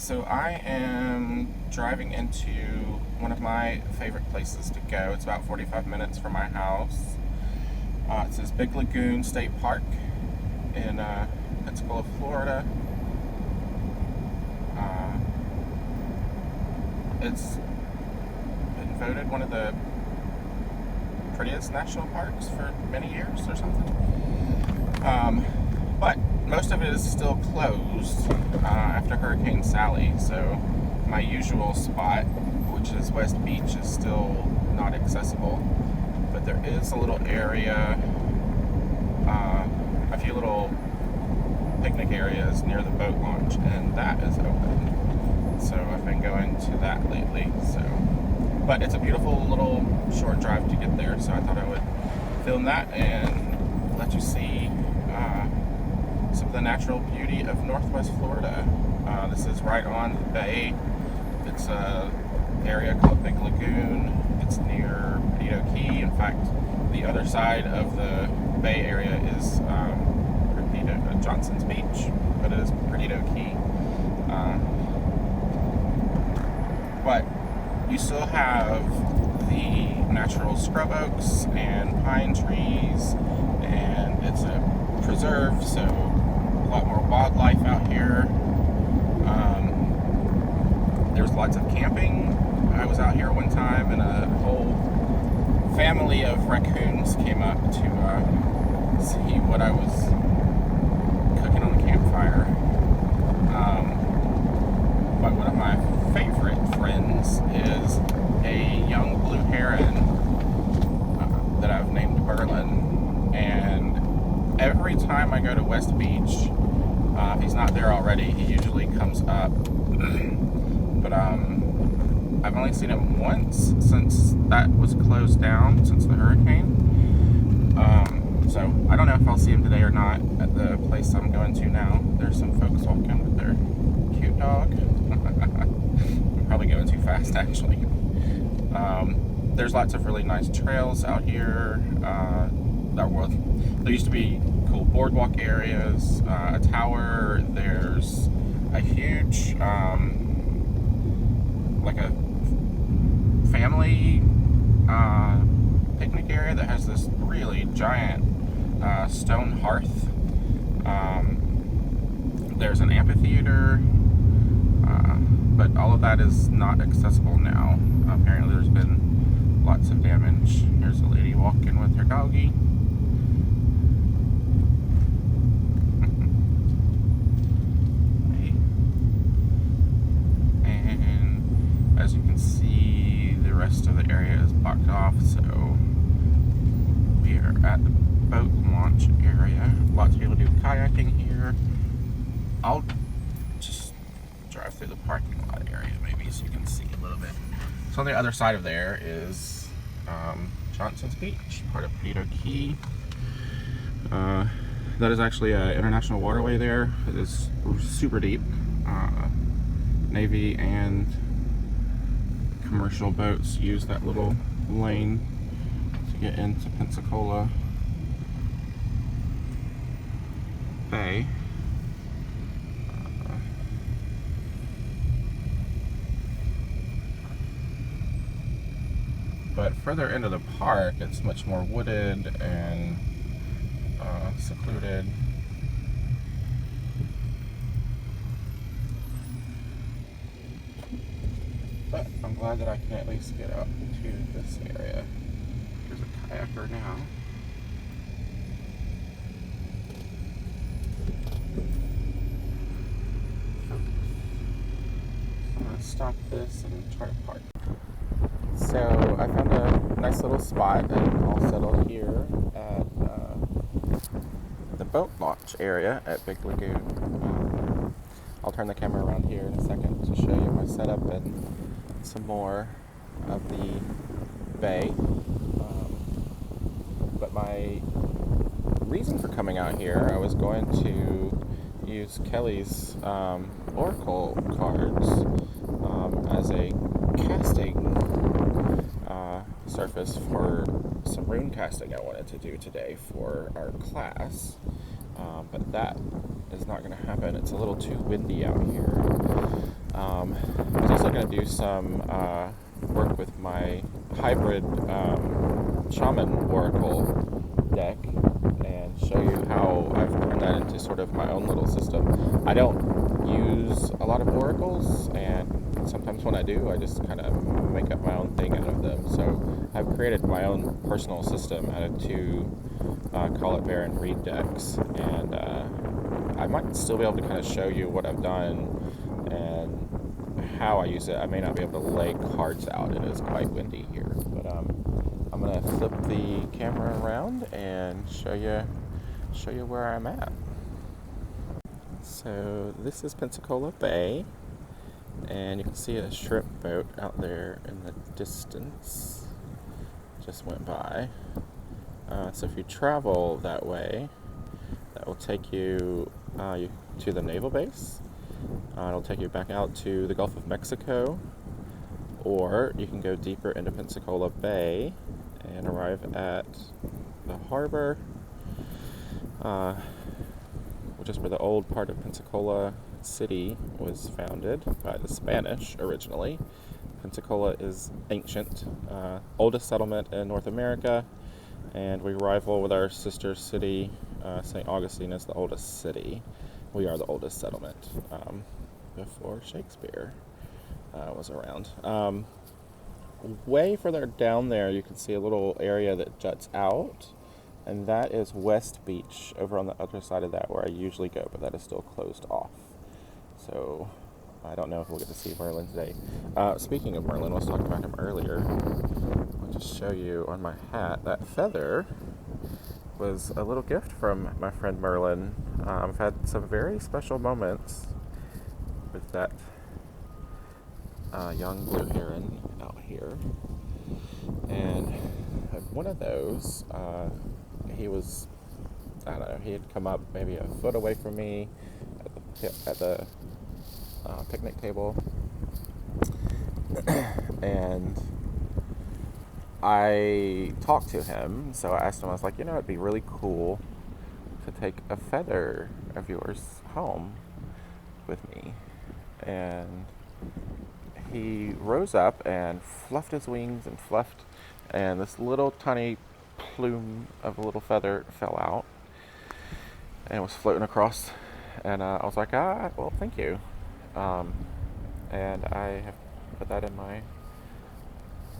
So I am driving into one of my favorite places to go. It's about 45 minutes from my house. It says Lagoon State Park in Pensacola, Florida. It's been voted one of the prettiest national parks for many years or something. But most of it is still closed after Hurricane Sally, so my usual spot, which is West Beach, is still not accessible. But there is a little area, a few little picnic areas near the boat launch, and that is open. So I've been going to that lately. But it's a beautiful little short drive to get there, so I thought I would film that and let you see some of the natural beauty of Northwest Florida. This is right on the bay. It's an area called Big Lagoon. It's near Perdido Key. In fact, the other side of the bay area is Johnson's Beach, but it is Perdido Key. But you still have the natural scrub oaks and pine trees, and it's a preserve, so a lot more wildlife out here. There's lots of camping. I was out here one time, and a whole family of raccoons came up to see what I was cooking on the campfire. But one of my favorite friends is a young blue heron that I've named Berlin, and every time I go to West Beach, if he's not there already, he usually comes up. But I've only seen him once since that was closed down, since the hurricane. So I don't know if I'll see him today or not at the place I'm going to now. There's some folks walking with their cute dog. I'm probably going too fast, actually. There's lots of really nice trails out here. There used to be cool boardwalk areas, a tower. There's a huge, like a family picnic area that has this really giant stone hearth. There's an amphitheater, but all of that is not accessible now. Apparently there's been lots of damage. Here's a lady walking with her doggie. And as you can see, the rest of the area is blocked off, so we are at the boat launch area. Lots of people do kayaking here. I'll just drive through the parking lot area maybe so you can see a little bit. So on the other side of there is Johnson's Beach, part of Perdido Key. That is actually an international waterway there. It is super deep. Navy and commercial boats use that little lane to get into Pensacola Bay. But further into the park, it's much more wooded and secluded. But I'm glad that I can at least get up to this area. There's a kayaker now. I'm going to stop this and try to park. So I found a nice little spot, and I'll settle here at the boat launch area at Big Lagoon. I'll turn the camera around here in a second to show you my setup and some more of the bay. But my reason for coming out here, I was going to use Kelly's Oracle cards as a casting surface for some rune casting I wanted to do today for our class, but that is not going to happen. It's a little too windy out here. I was also going to do some work with my hybrid shaman oracle deck and show you how I've turned that into sort of my own little system. I don't use a lot of oracles, and sometimes when I do, I just kind of make up my own thing out of them. So I've created my own personal system out of two, call it Baron-Reid decks, and I might still be able to kind of show you what I've done and how I use it. I may not be able to lay cards out. It is quite windy here, but I'm gonna flip the camera around and show you where I'm at. So this is Pensacola Bay, and you can see a shrimp boat out there in the distance. Just went by. So if you travel that way, that will take you to the naval base. It'll take you back out to the Gulf of Mexico, or you can go deeper into Pensacola Bay and arrive at the harbor, which is where the old part of Pensacola City was founded by the Spanish originally. Pensacola is ancient, oldest settlement in North America, and we rival with our sister city, St. Augustine, as the oldest city. We are the oldest settlement before Shakespeare was around. Way further down there, you can see a little area that juts out, and that is West Beach, over on the other side of that where I usually go, but that is still closed off. So I don't know if we'll get to see Merlin today. Speaking of Merlin, I was talking about him earlier. I'll just show you on my hat. That feather was a little gift from my friend Merlin. I've had some very special moments with that young blue heron out here. And one of those, he was, I don't know, he had come up maybe a foot away from me at the picnic table. And I talked to him, so I asked him, I was like, it'd be really cool to take a feather of yours home with me. And he rose up and fluffed his wings and this little tiny plume of a little feather fell out and was floating across. And I was like, well, thank you. And I have put that in my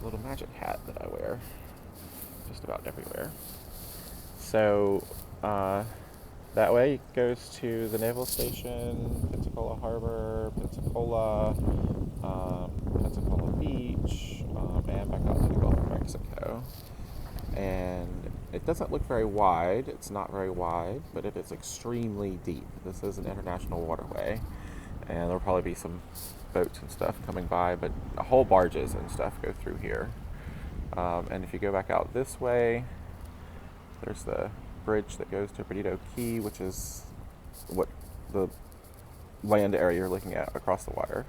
little magic hat that I wear just about everywhere. So that way it goes to the naval station, Pensacola Harbor, Pensacola Beach, and back out to the Gulf of Mexico. And it doesn't look very wide. It's not very wide, but it is extremely deep. This is an international waterway, and there'll probably be some boats and stuff coming by, but whole barges and stuff go through here. And if you go back out this way, there's the bridge that goes to Perdido Key, which is what the land area you're looking at across the water.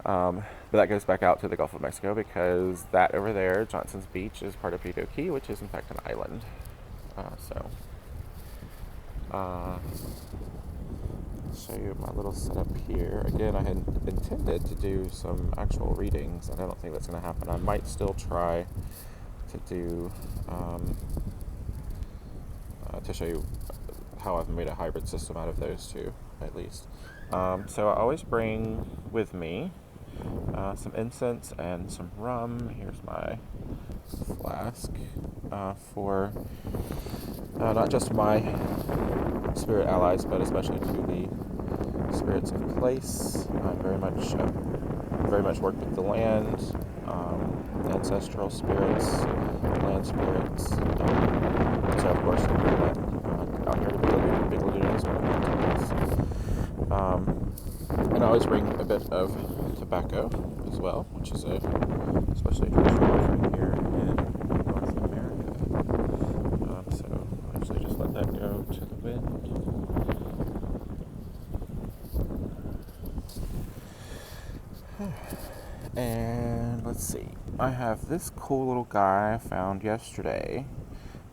But that goes back out to the Gulf of Mexico, because that over there, Johnson's Beach, is part of Perdido Key, which is in fact an island. I'll show you my little setup here. Again, I had intended to do some actual readings, and I don't think that's going to happen. I might still try to do to show you how I've made a hybrid system out of those two, at least. So I always bring with me some incense and some rum. Here's my flask for not just my spirit allies, but especially to the spirits of place. I very much work with the land, ancestral spirits, land spirits. So of course, I'm doing that out here to Big Lagoon as well. And I always bring a bit of tobacco as well, which is especially a traditional offering here in North America. So I usually just let that go to the wind. And let's see, I have this cool little guy I found yesterday,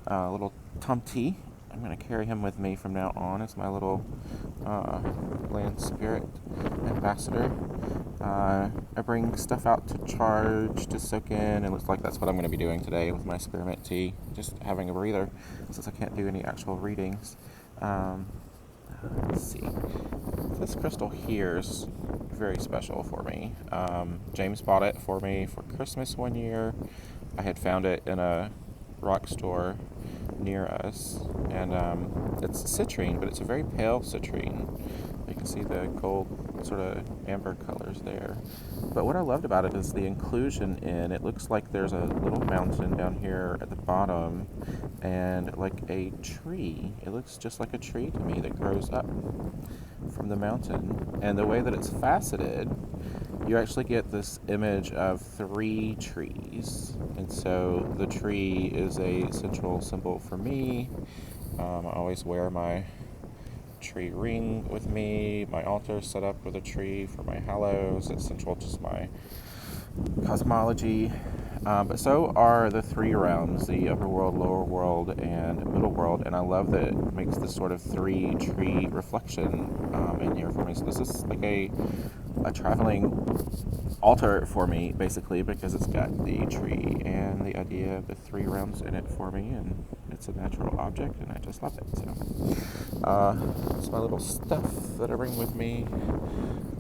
little Tumty. I'm going to carry him with me from now on as my little land spirit ambassador. I bring stuff out to charge, to soak in. It looks like that's what I'm going to be doing today with my spearmint tea, just having a breather since I can't do any actual readings. Let's see. This crystal here is very special for me. James bought it for me for Christmas one year. I had found it in a rock store near us, and it's citrine, but it's a very pale citrine. You can see the gold sort of amber colors there. But what I loved about it is the inclusion in it. Looks like there's a little mountain down here at the bottom and like a tree. It looks just like a tree to me that grows up from the mountain. And the way that it's faceted, you actually get this image of 3 trees. And so the tree is a central symbol for me. I always wear my tree ring with me. My altar is set up with a tree for my hallows. It's central to my cosmology. But so are the 3 realms, the upper world, lower world, and middle world. And I love that it makes this sort of 3 tree reflection in here for me. So this is like a traveling altar for me, basically, because it's got the tree and the idea of the 3 realms in it for me, and it's a natural object, and I just love it. So it's my little stuff that I bring with me,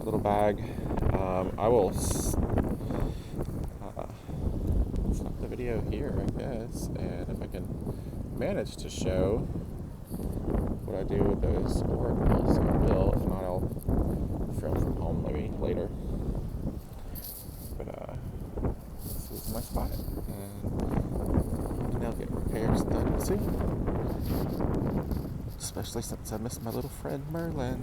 a little bag. I will stop the video here, I guess, and if I can manage to show what I do with those oracles, I will. If not, I'll film from home maybe later. But this is my spot, and I'll get repairs done soon. Especially since I miss my little friend Merlin.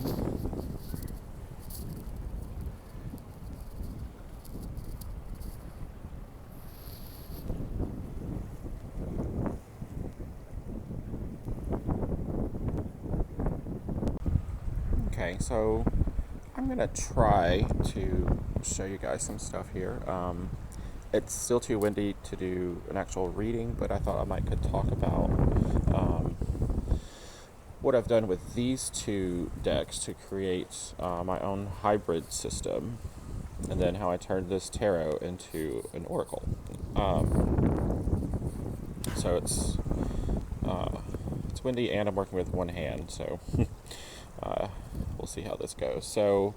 Okay, so I'm gonna try to show you guys some stuff here. It's still too windy to do an actual reading, but I thought I could talk about what I've done with these 2 decks to create my own hybrid system, and then how I turned this tarot into an oracle. So it's windy, and I'm working with one hand, so we'll see how this goes. So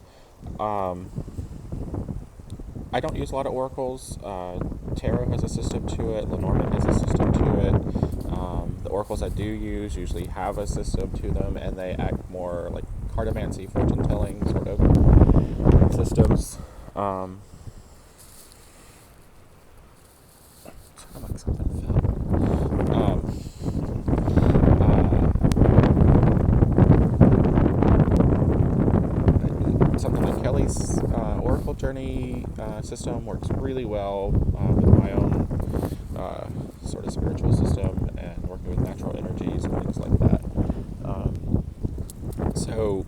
I don't use a lot of oracles. Tarot has a system to it. Lenormand has a system to it. The oracles I do use usually have a system to them, and they act more like cartomancy, fortune-telling sort of systems. Sounded like something fell. Something like Kelly's Oracle Journey system works really well with my own sort of spiritual system and working with natural energies and things like that. So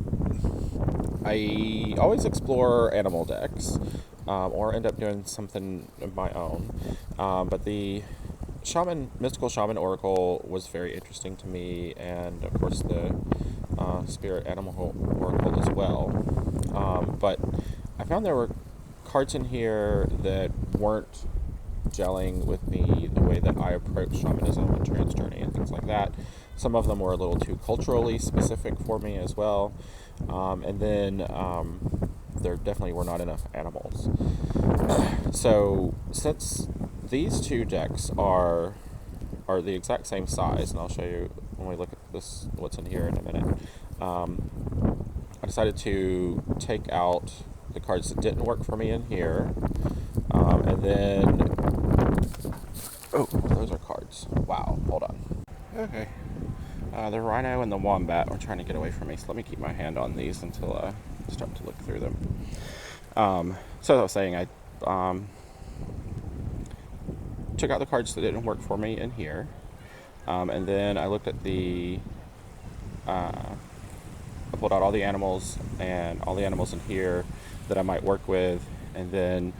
I always explore animal decks or end up doing something of my own. But the mystical shaman oracle was very interesting to me, and of course the spirit animal oracle as well. But I found there were cards in here that weren't gelling with me the way that I approach shamanism and trance journey and things like that. Some of them were a little too culturally specific for me as well. And then there definitely were not enough animals. So since these 2 decks are the exact same size, and I'll show you when we look at this what's in here in a minute, I decided to take out the cards that didn't work for me in here, and then those are cards. Wow, hold on. Okay, the rhino and the wombat are trying to get away from me, so let me keep my hand on these until I start to look through them. So as I was saying, I took out the cards that didn't work for me in here, and then I looked at I pulled out all the animals and all the animals in here that I might work with, and then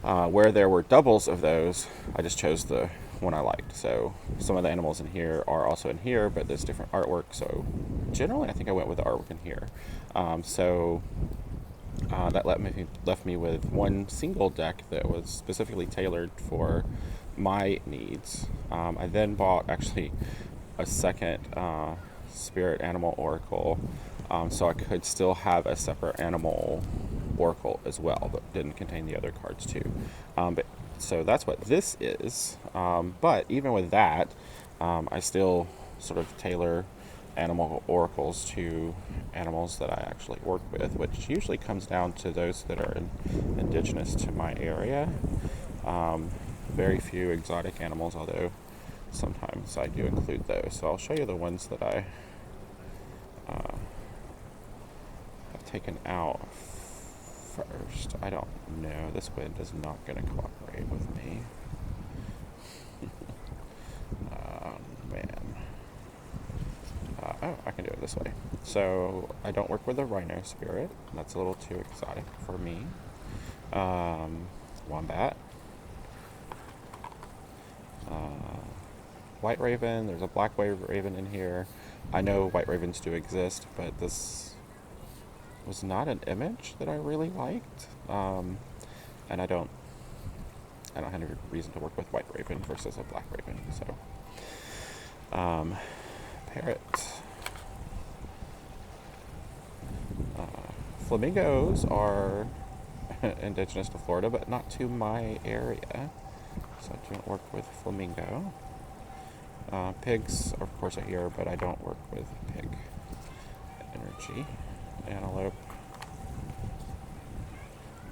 where there were doubles of those, I just chose the one I liked. So some of the animals in here are also in here, but there's different artwork. So generally, I think I went with the artwork in here. That left me with one single deck that was specifically tailored for my needs. I then bought actually a second spirit animal oracle, so I could still have a separate animal oracle as well, but didn't contain the other cards too. So that's what this is. But even with that, I still sort of tailor animal oracles to animals that I actually work with, which usually comes down to those that are indigenous to my area. Very few exotic animals, although sometimes I do include those. So I'll show you the ones that I have taken out first. I don't know. This wind is not going to cooperate with me. Man. Oh, I can do it this way. So I don't work with a rhino spirit. That's a little too exotic for me. Wombat. White raven. There's a black raven in here. I know white ravens do exist, but this was not an image that I really liked. And I don't have any reason to work with white raven versus a black raven. So, parrot. Flamingos are indigenous to Florida, but not to my area. So I don't work with flamingo. Pigs, of course, are here, but I don't work with pig energy. Antelope.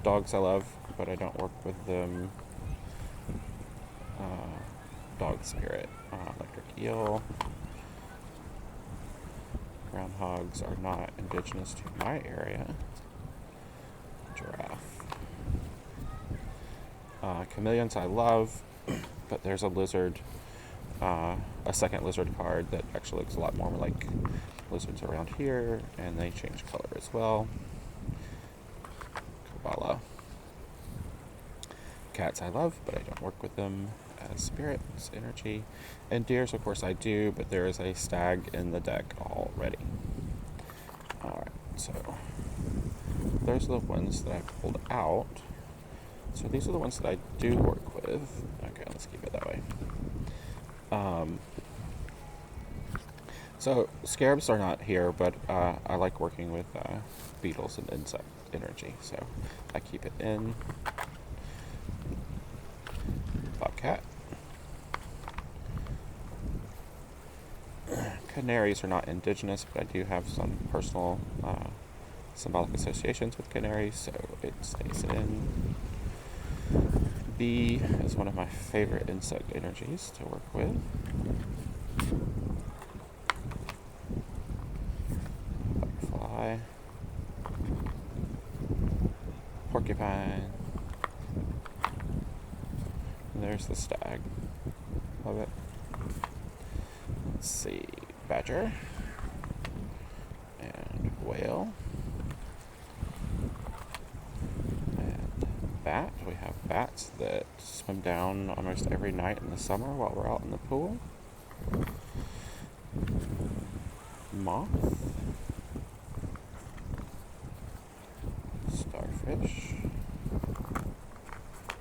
Dogs I love, but I don't work with them. Dog spirit. Electric eel. Groundhogs are not indigenous to my area. Giraffe. Chameleons I love, but there's a lizard, a second lizard card that actually looks a lot more like lizards around here, and they change color as well. Koala. Cats I love, but I don't work with them as spirits, energy. And deers, of course, I do, but there is a stag in the deck already. Alright, so those are the ones that I pulled out. So these are the ones that I do work with. Okay, let's keep it that way. So scarabs are not here, but I like working with beetles and insect energy, so I keep it in. Bobcat. Canaries are not indigenous, but I do have some personal symbolic associations with canaries, so it stays in. Bee is one of my favorite insect energies to work with. Butterfly. Porcupine. And there's the stag. Love it. Let's see. Badger. And whale. Bat. We have bats that swim down almost every night in the summer while we're out in the pool. Moth. Starfish.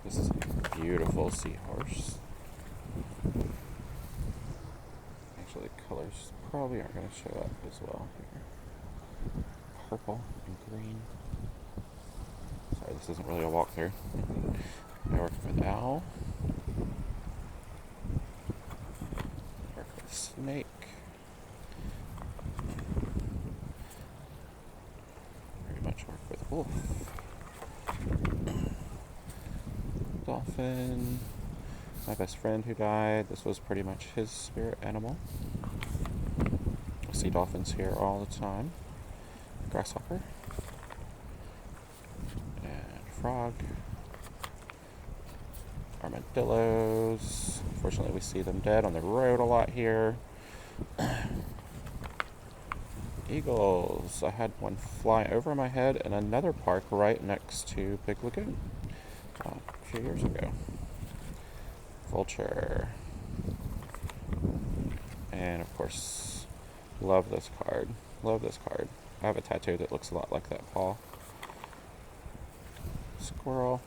This is a beautiful seahorse. Actually, the colors probably aren't going to show up as well here. Purple and green. Sorry, this isn't really a walkthrough. I work with owl. Work with snake. Very much work with wolf. Dolphin. My best friend who died. This was pretty much his spirit animal. I see dolphins here all the time. Grasshopper. Frog. Armadillos. Unfortunately, we see them dead on the road a lot here. Eagles. I had one fly over my head in another park right next to Big Lagoon a few years ago. Vulture. And of course, love this card. Love this card. I have a tattoo that looks a lot like that paw. Squirrel.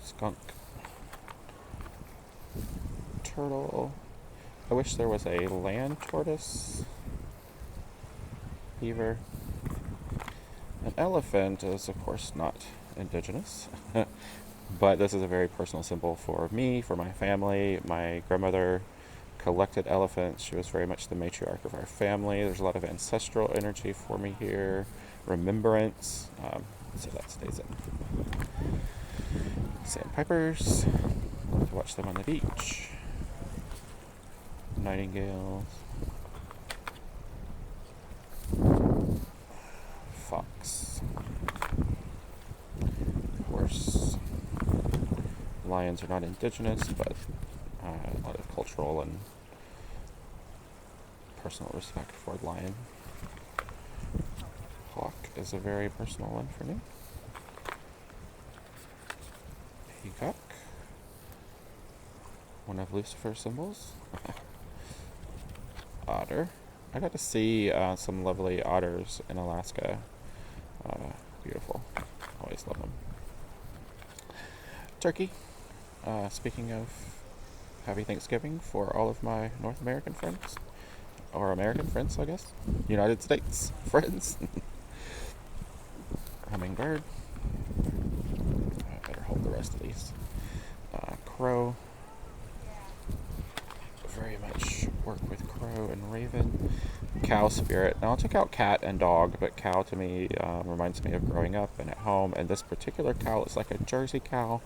Skunk. Turtle. I wish there was a land tortoise. Beaver. An elephant is, of course, not indigenous, but this is a very personal symbol for me, for my family. My grandmother collected elephants. She was very much the matriarch of our family. There's a lot of ancestral energy for me here, remembrance, so that stays in. Sandpipers, love to watch them on the beach. Nightingales. Fox. Horse. Lions are not indigenous, but a lot of cultural and personal respect for lion. Hawk is a very personal one for me. Peacock. One of Lucifer's symbols. Otter. I got to see some lovely otters in Alaska. Beautiful. Always love them. Turkey. Speaking of happy Thanksgiving for all of my North American friends. Or American friends, I guess. United States friends. Hummingbird. I better hold the rest of these. Crow. Very much work with crow and raven. Cow spirit. Now I took out cat and dog, but cow to me reminds me of growing up and at home. And this particular cow is like a Jersey cow,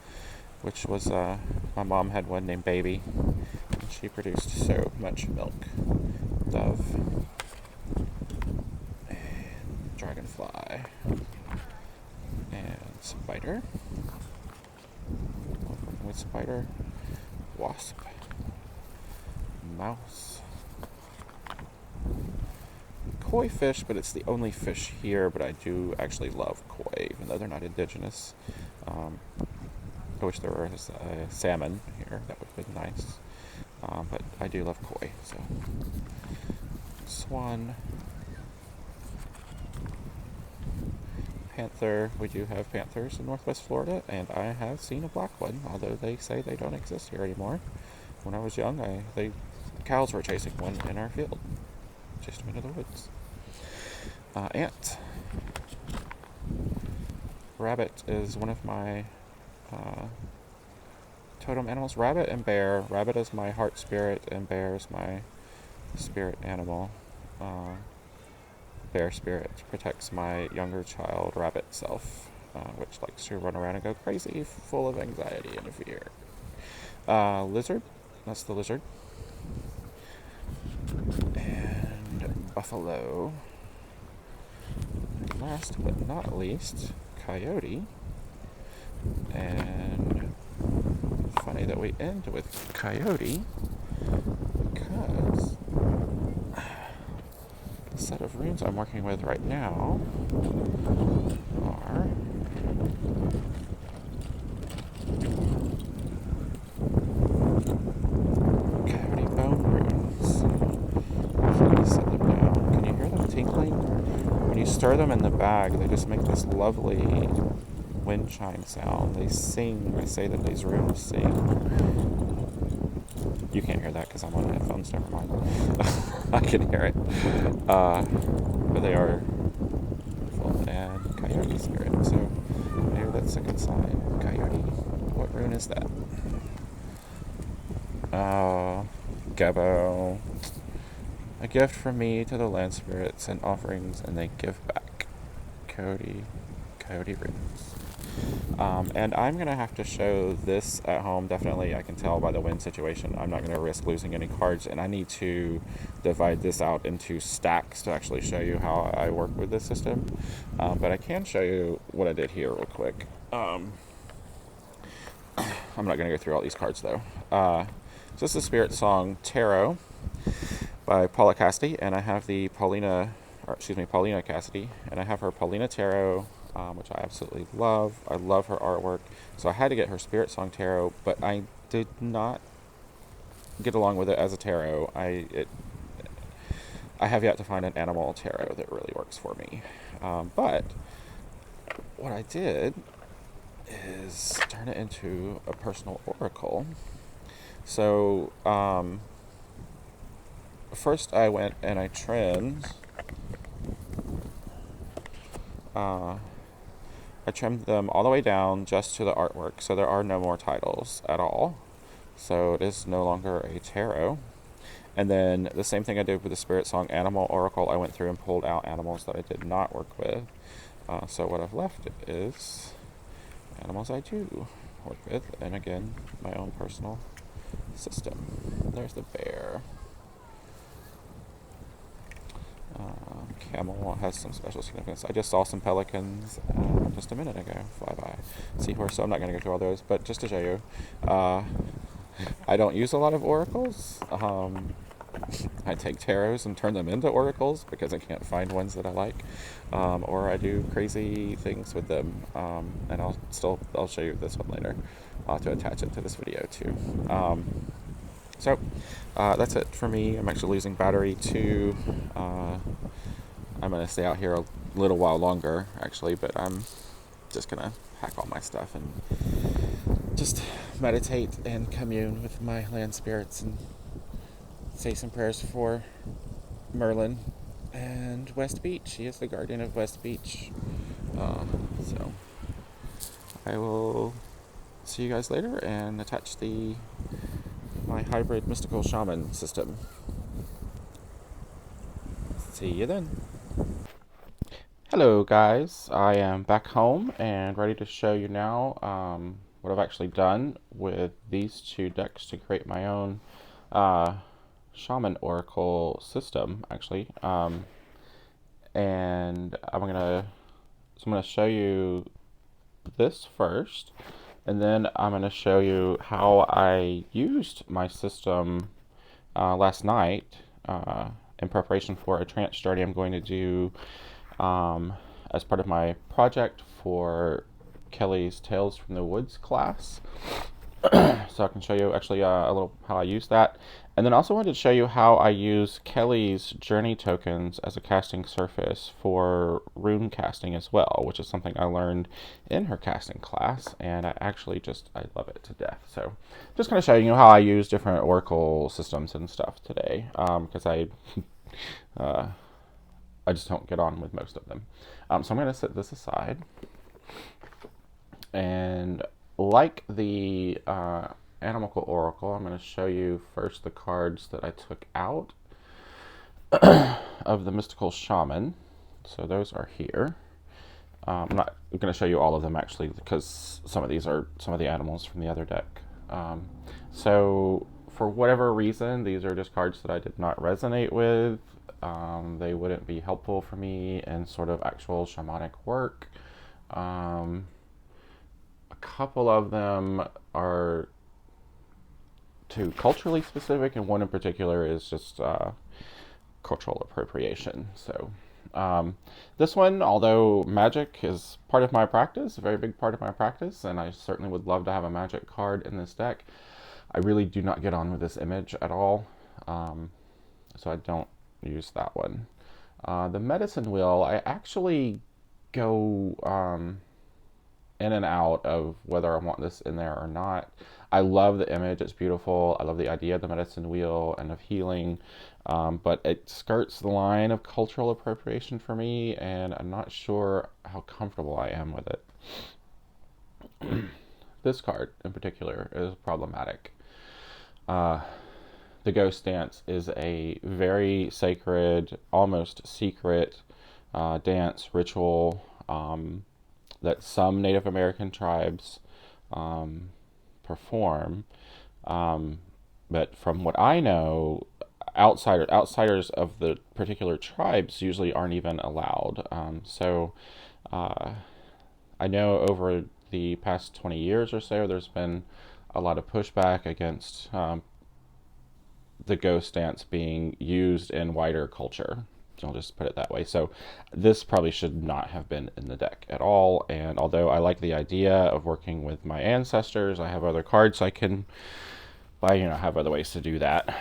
which was, my mom had one named Baby, and she produced so much milk. Dove. And dragonfly. And spider. With spider. Wasp. Mouse. Koi fish, but it's the only fish here, but I do actually love koi, even though they're not indigenous. I wish there was a salmon here, that would have been nice. But I do love koi, so. Swan. Panther. We do have panthers in Northwest Florida, and I have seen a black one, although they say they don't exist here anymore. When I was young, cows were chasing one in our field. Chased them into the woods. Ant. Rabbit is one of my totem animals. Rabbit and bear. Rabbit is my heart spirit, and bear is my spirit animal. Bear spirit protects my younger child rabbit self, which likes to run around and go crazy, full of anxiety and fear. Lizard. That's the lizard. And buffalo. And last but not least, coyote. And funny that we end with coyote, because the set of runes I'm working with right now are coyote bone runes. So let me set them down. Can you hear them tinkling? When you stir them in the bag, they just make this lovely wind chime sound. They sing. They say that these runes sing. You can't hear that because I'm on headphones. Never mind. I can hear it. But they are beautiful. And coyote spirit. So maybe that's a good sign. Coyote. What rune is that? Gebo. A gift from me to the land spirits and offerings, and they give back. Coyote runes. And I'm going to have to show this at home. Definitely, I can tell by the wind situation. I'm not going to risk losing any cards, and I need to divide this out into stacks to actually show you how I work with this system. But I can show you what I did here real quick. I'm not going to go through all these cards, though. So this is Spirit Song Tarot by Paula Cassidy, and I have the Paulina Cassidy, and I have her Paulina Tarot, which I absolutely love. I love her artwork, so I had to get her Spirit Song Tarot, but I did not get along with it as a tarot. I have yet to find an animal tarot that really works for me. But what I did is turn it into a personal oracle. So first I went and I trimmed. I trimmed them all the way down just to the artwork, so there are no more titles at all. So it is no longer a tarot. And then the same thing I did with the Spirit Song Animal Oracle, I went through and pulled out animals that I did not work with. So what I've left is animals I do work with, and again, my own personal system. There's the bear. Camel has some special significance. I just saw some pelicans just a minute ago fly by. Seahorse, so I'm not going to go through all those, but just to show you, I don't use a lot of oracles. I take tarots and turn them into oracles because I can't find ones that I like, or I do crazy things with them, and I'll show you this one later. I'll have to attach it to this video too. So that's it for me. I'm actually losing battery too. I'm going to stay out here a little while longer actually, but I'm just going to pack all my stuff and just meditate and commune with my land spirits and say some prayers for Merlin and West Beach. He is the guardian of West Beach. So I will see you guys later and attach my hybrid mystical shaman system. See you then. Hello guys, I am back home and ready to show you now what I've actually done with these two decks to create my own shaman oracle system actually. And I'm gonna show you this first, and then I'm gonna show you how I used my system last night in preparation for a trance journey I'm going to do as part of my project for Kelly's Tales from the Woods class. So I can show you actually a little how I use that. And then also wanted to show you how I use Kelly's journey tokens as a casting surface for rune casting as well, which is something I learned in her casting class, and I love it to death. So just kind of showing you how I use different oracle systems and stuff today, because I just don't get on with most of them. So I'm going to set this aside. And like the Animal Oracle, I'm going to show you first the cards that I took out of the Mystical Shaman. So those are here. I'm not going to show you all of them actually, because some of these are some of the animals from the other deck. So for whatever reason, these are just cards that I did not resonate with. They wouldn't be helpful for me in sort of actual shamanic work. A couple of them are too culturally specific, and one in particular is just cultural appropriation. So this one, although magic is part of my practice, a very big part of my practice, and I certainly would love to have a magic card in this deck, I really do not get on with this image at all, so I don't use that one. The medicine wheel, I actually go in and out of whether I want this in there or not. I love the image, it's beautiful. I love the idea of the medicine wheel and of healing, but it skirts the line of cultural appropriation for me, and I'm not sure how comfortable I am with it. This card in particular is problematic. The Ghost Dance is a very sacred, almost secret dance ritual that some Native American tribes perform, but from what I know, outsiders of the particular tribes usually aren't even allowed. So I know over the past 20 years or so, there's been a lot of pushback against the ghost dance being used in wider culture. I'll just put it that way. So this probably should not have been in the deck at all. And although I like the idea of working with my ancestors, I have other cards I can but I have other ways to do that.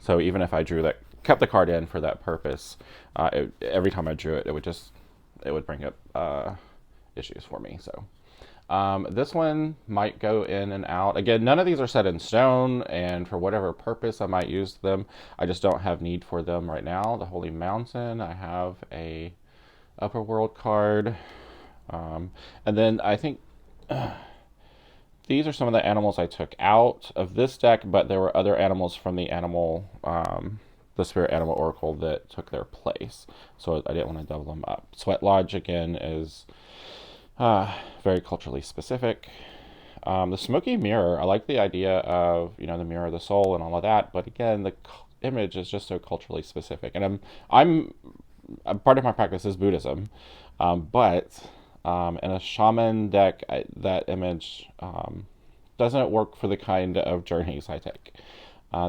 So even if I kept the card in for that purpose, every time I drew it, it would bring up issues for me. So this one might go in and out. Again, none of these are set in stone, and for whatever purpose I might use them, I just don't have need for them right now. The Holy Mountain, I have a Upper World card, and then I think these are some of the animals I took out of this deck, but there were other animals from the the Spirit Animal Oracle that took their place, so I didn't want to double them up. Sweat Lodge, again, is very culturally specific. The Smoky Mirror, I like the idea of, the Mirror of the Soul and all of that, but again, the image is just so culturally specific. And I'm part of my practice is Buddhism, but in a shaman deck, that image doesn't work for the kind of journeys I take.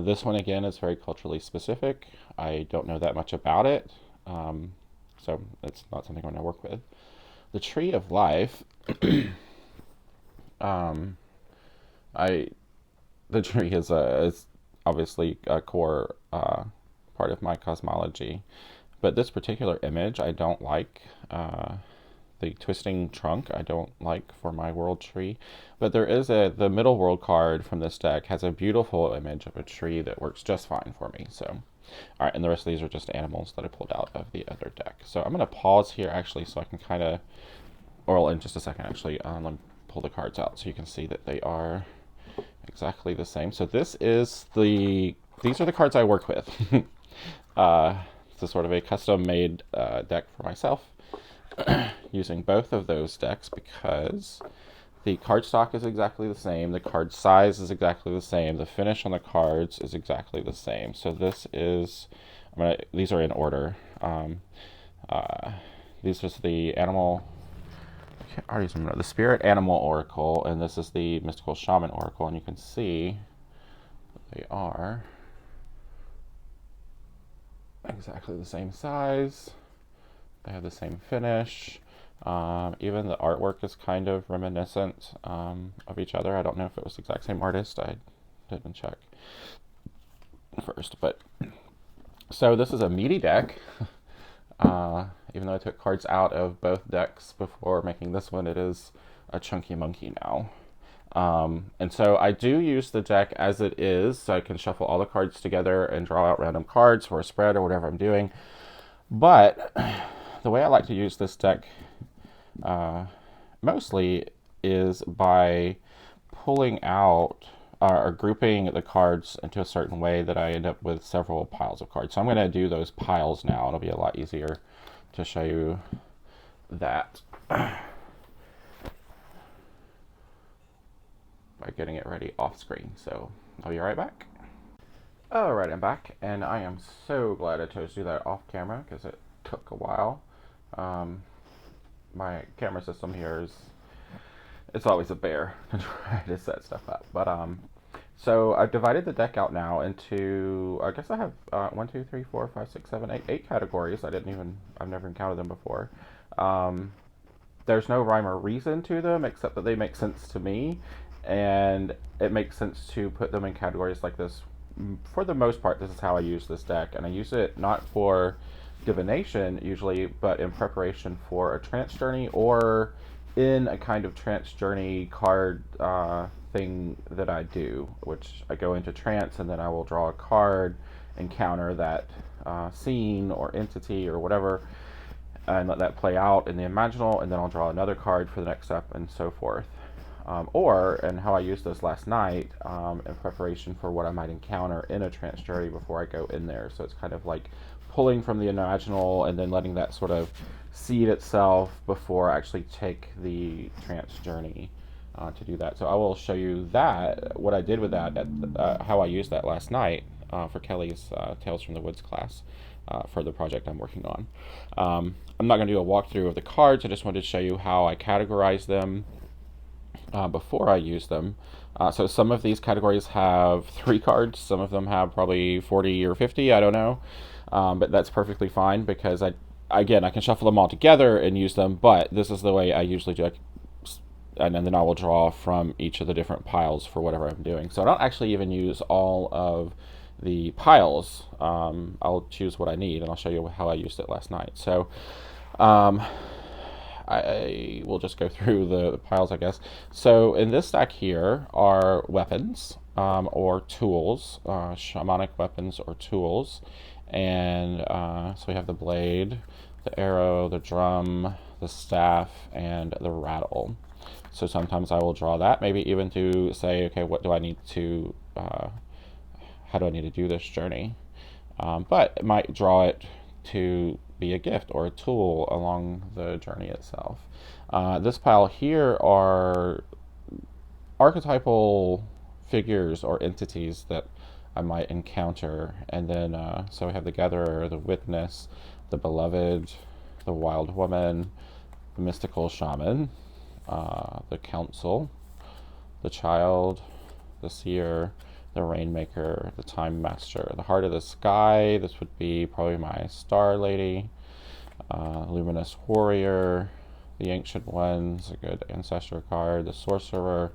This one, again, is very culturally specific. I don't know that much about it, so it's not something I'm going to work with. The Tree of Life, the tree is obviously a core part of my cosmology, but this particular image I don't like. The twisting trunk I don't like for my world tree, but there is the middle world card from this deck has a beautiful image of a tree that works just fine for me. So, all right, and the rest of these are just animals that I pulled out of the other deck. So I'm going to pause here actually so I can kind of, or in just a second actually, let me pull the cards out so you can see that they are exactly the same. So these are the cards I work with. It's a sort of a custom-made deck for myself. Using both of those decks because the cardstock is exactly the same, the card size is exactly the same, the finish on the cards is exactly the same. So this is, these are in order. This is the animal, I already remember, the Spirit Animal Oracle, and this is the Mystical Shaman Oracle, and you can see that they are exactly the same size. They have the same finish. Even the artwork is kind of reminiscent of each other. I don't know if it was the exact same artist. I didn't check first. But so this is a meaty deck. Even though I took cards out of both decks before making this one, it is a chunky monkey now. And so I do use the deck as it is, so I can shuffle all the cards together and draw out random cards for a spread or whatever I'm doing. But the way I like to use this deck mostly is by pulling out or grouping the cards into a certain way that I end up with several piles of cards. So I'm going to do those piles now. It'll be a lot easier to show you that by getting it ready off screen. So I'll be right back. Alright, I'm back, and I am so glad I chose to do that off camera because it took a while. My camera system here it's always a bear to try to set stuff up. But so I've divided the deck out now into, I guess I have 1, 2, 3, 4, 5, 6, 7, 8 categories. I've never even counted them before. There's no rhyme or reason to them except that they make sense to me, and it makes sense to put them in categories like this. For the most part, this is how I use this deck, and I use it not for divination usually, but in preparation for a trance journey or in a kind of trance journey card thing that I do, which I go into trance and then I will draw a card, encounter that scene or entity or whatever, and let that play out in the imaginal, and then I'll draw another card for the next step and so forth. And how I used this last night in preparation for what I might encounter in a trance journey before I go in there. So it's kind of like pulling from the imaginal and then letting that sort of seed itself before I actually take the trance journey to do that. So I will show you that, what I did with that, how I used that last night for Kelly's Tales from the Woods class for the project I'm working on. I'm not going to do a walkthrough of the cards. I just wanted to show you how I categorize them before I use them. So some of these categories have 3 cards. Some of them have probably 40 or 50. I don't know. But that's perfectly fine because I can shuffle them all together and use them, but this is the way I usually do. and then I will draw from each of the different piles for whatever I'm doing. So I don't actually even use all of the piles. I'll choose what I need, and I'll show you how I used it last night. So I will just go through the piles, I guess. So in this stack here are weapons or tools, shamanic weapons or tools. And so we have the blade, the arrow, the drum, the staff, and the rattle. So sometimes I will draw that, maybe even to say, okay, what do I need to, how do I need to do this journey? But it might draw it to be a gift or a tool along the journey itself. This pile here are archetypal figures or entities that I might encounter. And then, so we have the Gatherer, the Witness, the Beloved, the Wild Woman, the Mystical Shaman, the Council, the Child, the Seer, the Rainmaker, the Time Master, the Heart of the Sky. This would be probably my Star Lady, Luminous Warrior, the Ancient Ones, a good Ancestor card, the Sorcerer,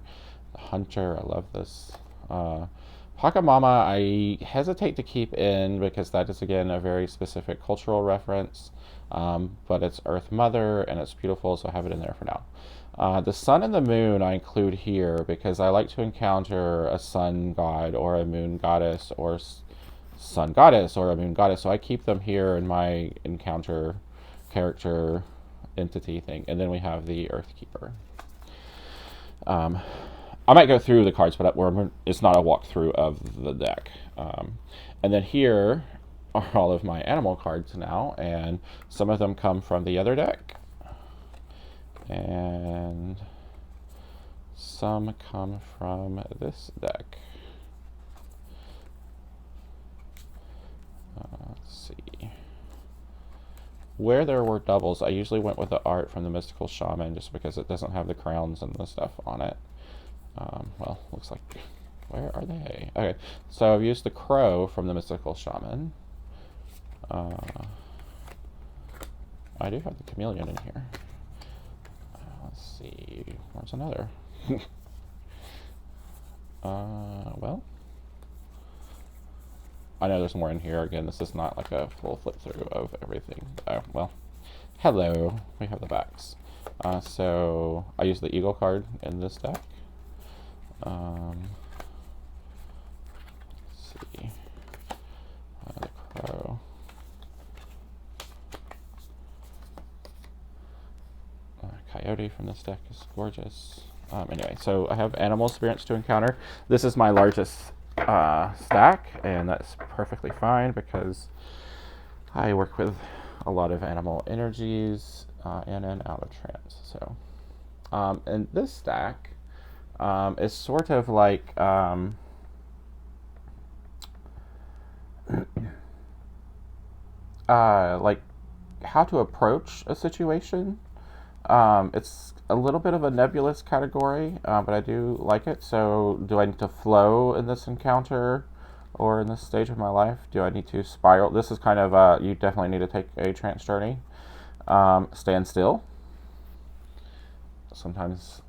the Hunter. I love this. Pachamama, I hesitate to keep in because that is, again, a very specific cultural reference, but it's Earth Mother and it's beautiful, so I have it in there for now. The sun and the moon I include here because I like to encounter a sun god or a moon goddess or sun goddess or a moon goddess, so I keep them here in my encounter character entity thing. And then we have the Earth Keeper. I might go through the cards, but it's not a walkthrough of the deck. And then here are all of my animal cards now, and some of them come from the other deck, and some come from this deck. Let's see. Where there were doubles, I usually went with the art from the Mystical Shaman just because it doesn't have the crowns and the stuff on it. Well, looks like, where are they? Okay, so I've used the crow from the Mystical Shaman. I do have the chameleon in here. Let's see, where's another? Well, I know there's more in here. Again, this is not like a full flip through of everything. Oh, well, hello, we have the backs. So I use the eagle card in this deck. Let's see, the crow. Coyote from this deck is gorgeous. Anyway, so I have animal spirits to encounter. This is my largest stack, and that's perfectly fine because I work with a lot of animal energies in and out of trance. So, and this stack is sort of like how to approach a situation. It's a little bit of a nebulous category, but I do like it. So do I need to flow in this encounter or in this stage of my life? Do I need to spiral? This is kind of, you definitely need to take a trance journey. Stand still. Sometimes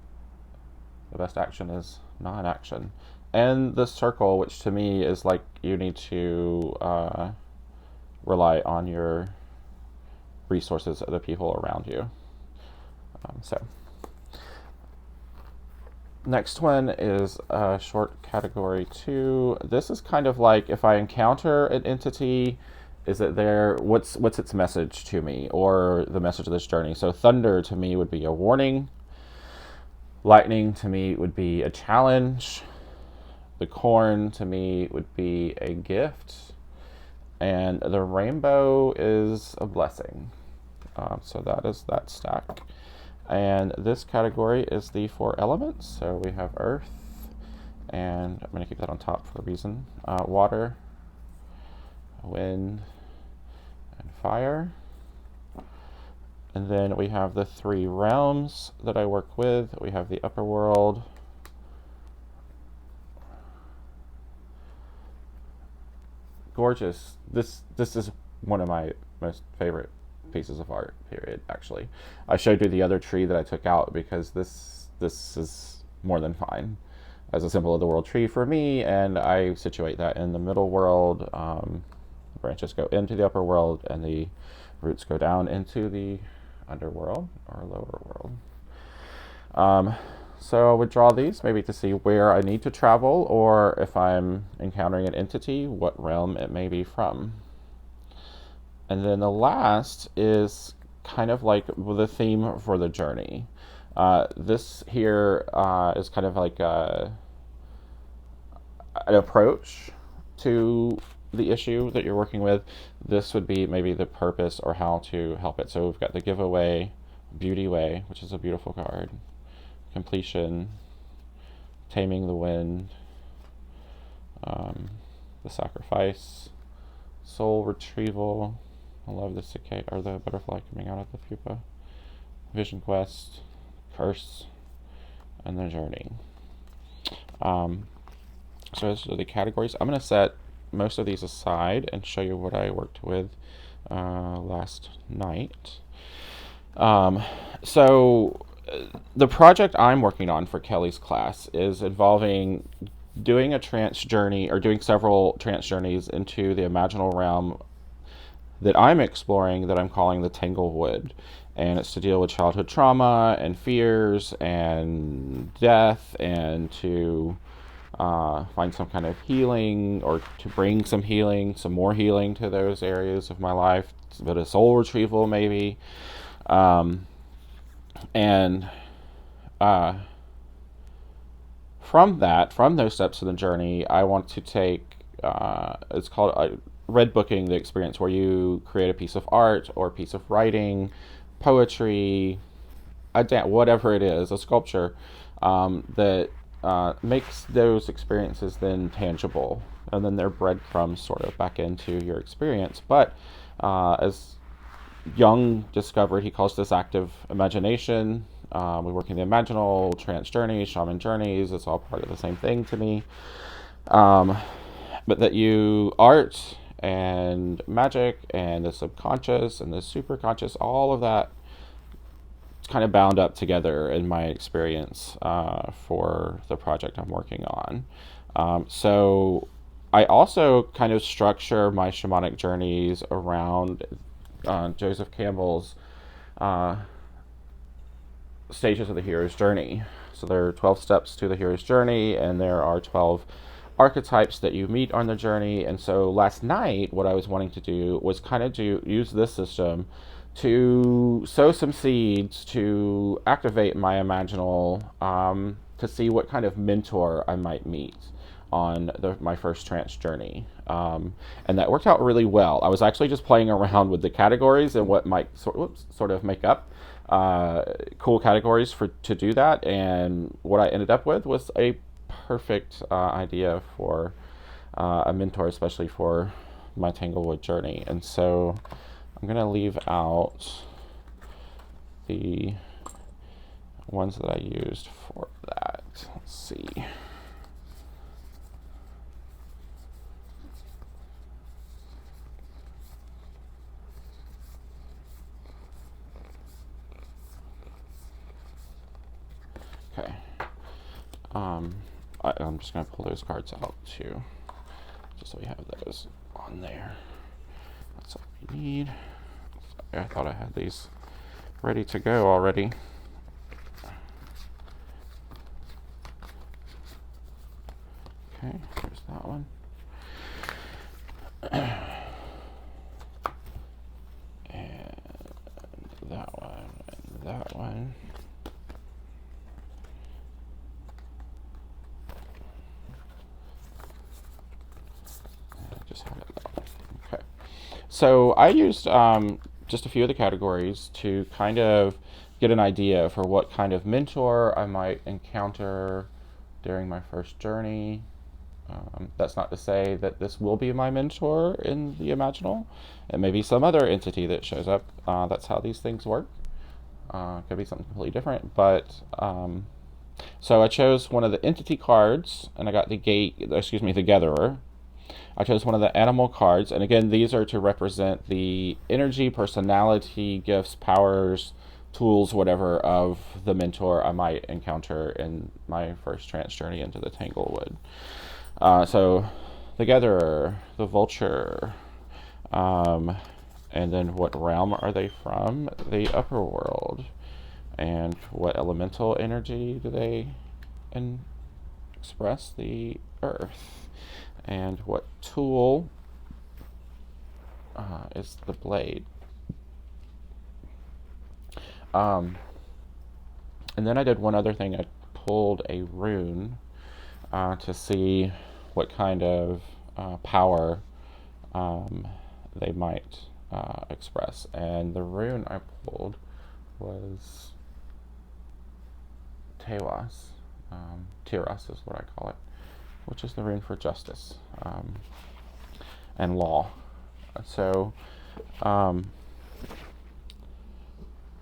the best action is non-action. And the circle, which to me is like you need to rely on your resources of the people around you. So next one is short category 2. This is kind of like if I encounter an entity, is it there? What's its message to me, or the message of this journey? So thunder to me would be a warning. Lightning to me would be a challenge. The corn to me would be a gift, and the rainbow is a blessing. So that is that stack. And this category is the 4 elements. So we have earth, and I'm going to keep that on top for a reason. Water, wind, and fire. And then we have the 3 realms that I work with. We have the upper world, gorgeous. This is one of my most favorite pieces of art, period, actually. I showed you the other tree that I took out because this this is more than fine as a symbol of the world tree for me, and I situate that in the middle world. Branches go into the upper world, and the roots go down into the underworld or lower world. So I would draw these maybe to see where I need to travel, or if I'm encountering an entity, what realm it may be from. And then the last is kind of like the theme for the journey. This here is kind of like an approach to the issue that you're working with. This would be maybe the purpose or how to help it. So we've got the giveaway, beauty way, which is a beautiful card, completion, taming the wind, the sacrifice, soul retrieval. I love the cicada or the butterfly coming out of the pupa. Vision quest, curse, and the journey. So those are the categories. I'm going to set most of these aside and show you what I worked with last night. So the project I'm working on for Kelly's class is involving doing a trance journey, or doing several trance journeys into the imaginal realm that I'm exploring, that I'm calling the Tanglewood. And it's to deal with childhood trauma and fears and death, and to find some kind of healing, or to bring some healing, some more healing to those areas of my life. It's a bit of soul retrieval maybe. And from those steps in the journey, I want to take, it's called red booking the experience, where you create a piece of art or a piece of writing, poetry, whatever it is, a sculpture, that makes those experiences then tangible, and then they're breadcrumbs sort of back into your experience. But as Jung discovered, he calls this active imagination. We work in the imaginal, trance journeys, shaman journeys. It's all part of the same thing to me. But that art and magic and the subconscious and the superconscious, all of that kind of bound up together in my experience for the project I'm working on. So I also kind of structure my shamanic journeys around Joseph Campbell's stages of the hero's journey. So there are 12 steps to the hero's journey, and there are 12 archetypes that you meet on the journey. And so last night, what I was wanting to do was kind of use this system to sow some seeds, to activate my imaginal, to see what kind of mentor I might meet on my first trance journey. And that worked out really well. I was actually just playing around with the categories and what might sort of make up cool categories to do that. And what I ended up with was a perfect idea for a mentor, especially for my Tanglewood journey. And so I'm going to leave out the ones that I used for that. Let's see. Okay. I'm just going to pull those cards out too, just so we have those on there. That's all we need. Sorry, I thought I had these ready to go already. Okay, here's that one. And that one, and that one. Just have it that. Okay. So I used just a few of the categories to kind of get an idea for what kind of mentor I might encounter during my first journey. That's not to say that this will be my mentor in the imaginal. It may be some other entity that shows up. That's how these things work. Could be something completely different. But so I chose one of the entity cards, and I got the Gatherer. I chose one of the animal cards, and again, these are to represent the energy, personality, gifts, powers, tools, whatever, of the mentor I might encounter in my first trance journey into the Tanglewood. So the Gatherer, the Vulture, and then what realm are they from? The upper world. And what elemental energy do they express? The earth. And what tool is the blade? And then I did one other thing. I pulled a rune to see what kind of power they might express. And the rune I pulled was Tewas. Tiras is what I call it, which is the rune for justice and law. So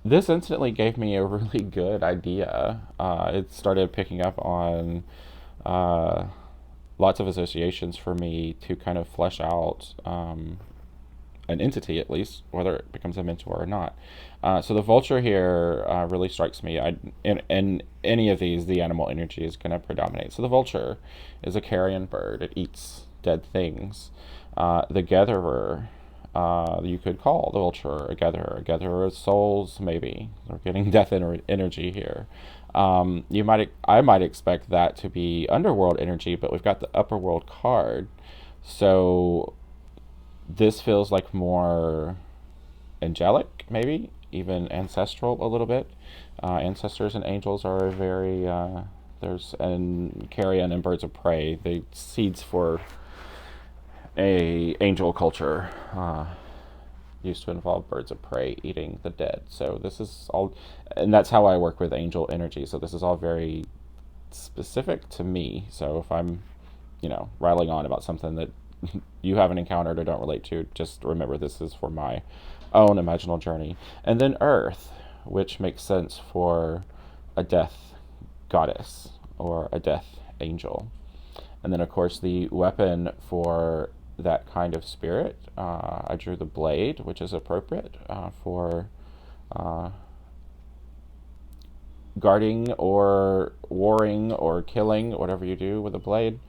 this instantly gave me a really good idea. It started picking up on lots of associations for me to kind of flesh out an entity, at least, whether it becomes a mentor or not. So the vulture here really strikes me. In any of these, the animal energy is going to predominate. So the vulture is a carrion bird. It eats dead things. The gatherer, you could call the vulture a gatherer of souls, maybe. We're getting death energy here. I might expect that to be underworld energy, but we've got the upper world card. So this feels like more angelic, maybe even ancestral a little bit. Ancestors and angels are very and carrion and birds of prey. They seeds for a angel culture used to involve birds of prey eating the dead. So this is all, and that's how I work with angel energy. So this is all very specific to me. So if I'm, rattling on about something that you haven't encountered or don't relate to, just remember this is for my own imaginal journey. And then Earth, which makes sense for a death goddess or a death angel. And then, of course, the weapon for that kind of spirit, I drew the blade, which is appropriate for guarding or warring or killing, whatever you do with a blade.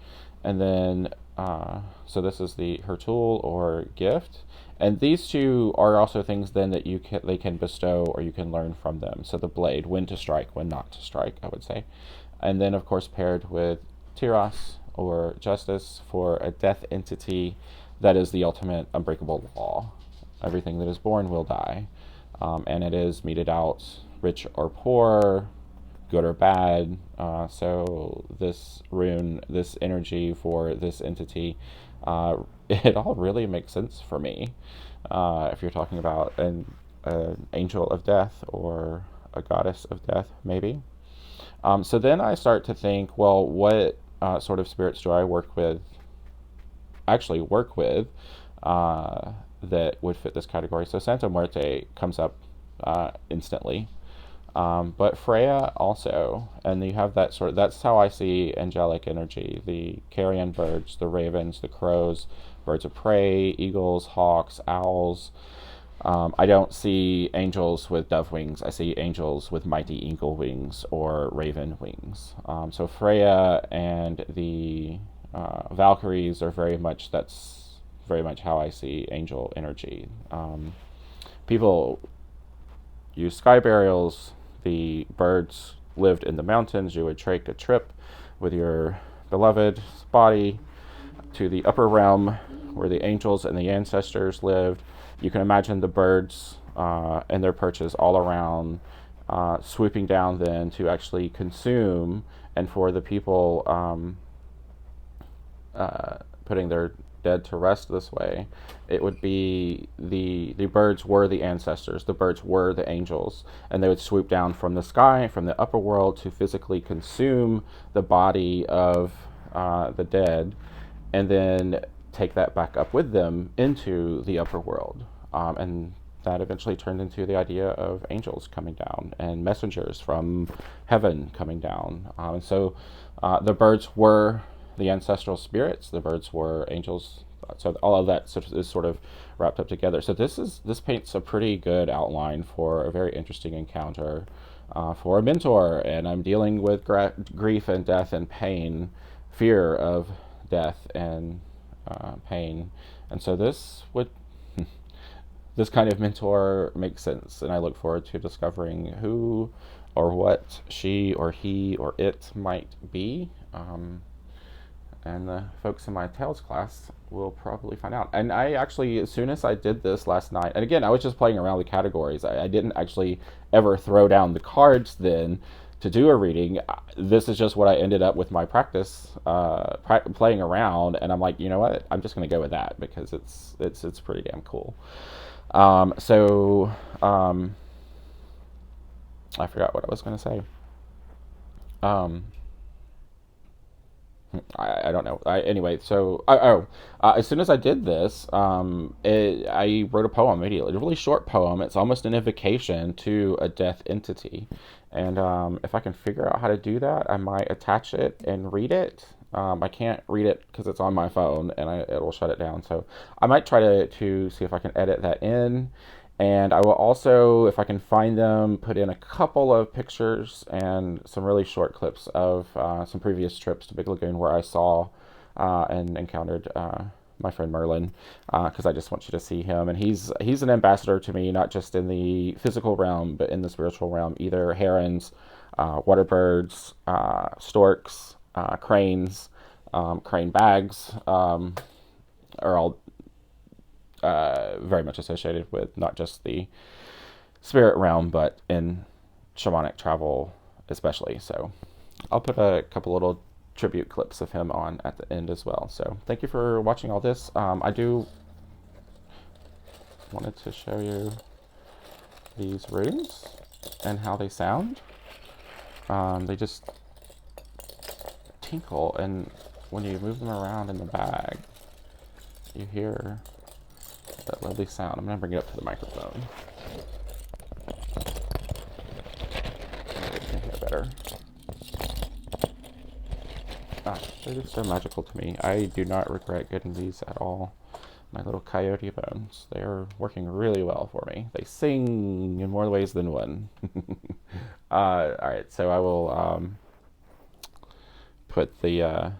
And then, so this is her tool or gift. And these two are also things then that they can bestow or you can learn from them. So the blade, when to strike, when not to strike, I would say. And then, of course, paired with Tiras or justice for a death entity that is the ultimate unbreakable law. Everything that is born will die. And it is meted out, rich or poor, good or bad. So this rune, this energy for this entity, it all really makes sense for me. If you're talking about an angel of death or a goddess of death, maybe. So then I start to think, well, what sort of spirits do I work with that would fit this category? So Santa Muerte comes up instantly. But Freya also, and you have that's how I see angelic energy. The carrion birds, the ravens, the crows, birds of prey, eagles, hawks, owls. I don't see angels with dove wings. I see angels with mighty eagle wings or raven wings. So Freya and the Valkyries are that's very much how I see angel energy. People use sky burials. The birds lived in the mountains. You would take a trip with your beloved's body to the upper realm where the angels and the ancestors lived. You can imagine the birds and their perches all around, swooping down then to actually consume, and for the people putting their dead to rest this way, it would be the birds were the ancestors, the birds were the angels, and they would swoop down from the sky, from the upper world, to physically consume the body of the dead, and then take that back up with them into the upper world. And that eventually turned into the idea of angels coming down and messengers from heaven coming down. And so the birds were the ancestral spirits. The birds were angels So all of that is sort of wrapped up together. So this paints a pretty good outline for a very interesting encounter for a mentor, and I'm dealing with grief and death and pain, fear of death and pain, and so this kind of mentor makes sense, and I look forward to discovering who or what she or he or it might be. And the folks in my Tales class will probably find out. And I actually, as soon as I did this last night, and again, I was just playing around with categories. I didn't actually ever throw down the cards then to do a reading. This is just what I ended up with my practice, playing around, and I'm like, you know what? I'm just going to go with that because it's pretty damn cool. I forgot what I was going to say. I don't know. Anyway, so as soon as I did this, I wrote a poem immediately. A really short poem. It's almost an invocation to a death entity, and if I can figure out how to do that, I might attach it and read it. I can't read it because it's on my phone, and it'll shut it down. So I might try to see if I can edit that in. And I will also, if I can find them, put in a couple of pictures and some really short clips of some previous trips to Big Lagoon where I saw and encountered my friend Merlin, because I just want you to see him. And he's an ambassador to me, not just in the physical realm, but in the spiritual realm. Either herons, water birds, storks, cranes, crane bags are all very much associated with not just the spirit realm, but in shamanic travel especially. So I'll put a couple little tribute clips of him on at the end as well. So thank you for watching all this. I do wanted to show you these runes and how they sound. They just tinkle, and when you move them around in the bag, you hear that lovely sound. I'm going to bring it up to the microphone. Maybe hear better. They're just so magical to me. I do not regret getting these at all. My little coyote bones. They are working really well for me. They sing in more ways than one. Alright, so I will put the...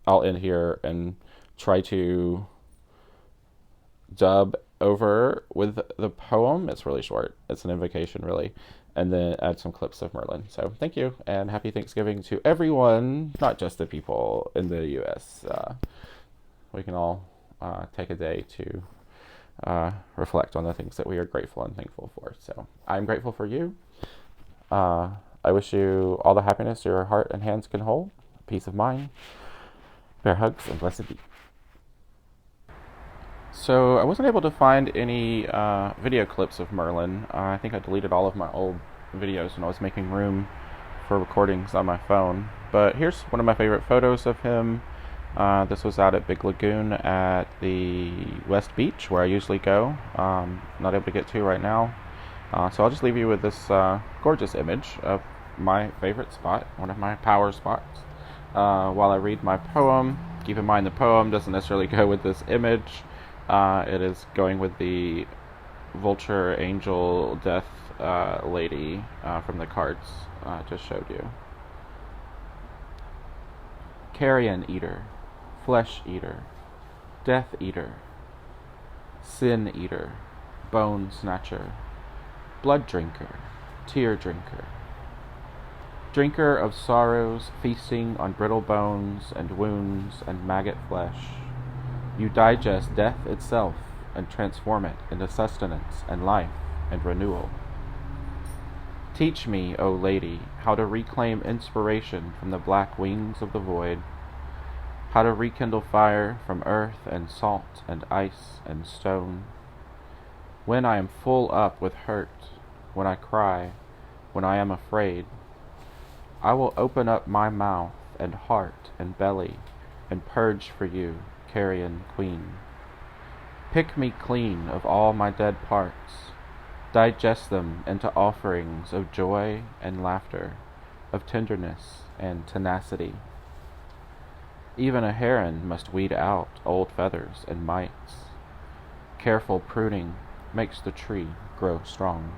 I'll end here and try to dub over with the poem. It's really short. It's an invocation, really. And then add some clips of Merlin. So thank you, and happy Thanksgiving to everyone, not just the people in the U.S. We can all take a day to reflect on the things that we are grateful and thankful for. So I'm grateful for you. I wish you all the happiness your heart and hands can hold, peace of mind, bear hugs, and blessed be. So I wasn't able to find any video clips of Merlin. I think I deleted all of my old videos when I was making room for recordings on my phone. But here's one of my favorite photos of him. This was out at Big Lagoon at the West Beach, where I usually go. Not able to get to right now. So I'll just leave you with this gorgeous image of my favorite spot, one of my power spots. While I read my poem, keep in mind the poem doesn't necessarily go with this image. It is going with the vulture, angel, death lady from the cards I just showed you. Carrion eater, flesh eater, death eater, sin eater, bone snatcher, blood drinker, tear drinker, drinker of sorrows, feasting on brittle bones and wounds and maggot flesh. You digest death itself and transform it into sustenance and life and renewal. Teach me, O Lady, how to reclaim inspiration from the black wings of the void, how to rekindle fire from earth and salt and ice and stone. When I am full up with hurt, when I cry, when I am afraid, I will open up my mouth and heart and belly and purge for you, Carrion Queen. Pick me clean of all my dead parts, digest them into offerings of joy and laughter, of tenderness and tenacity. Even a heron must weed out old feathers and mites. Careful pruning makes the tree grow strong.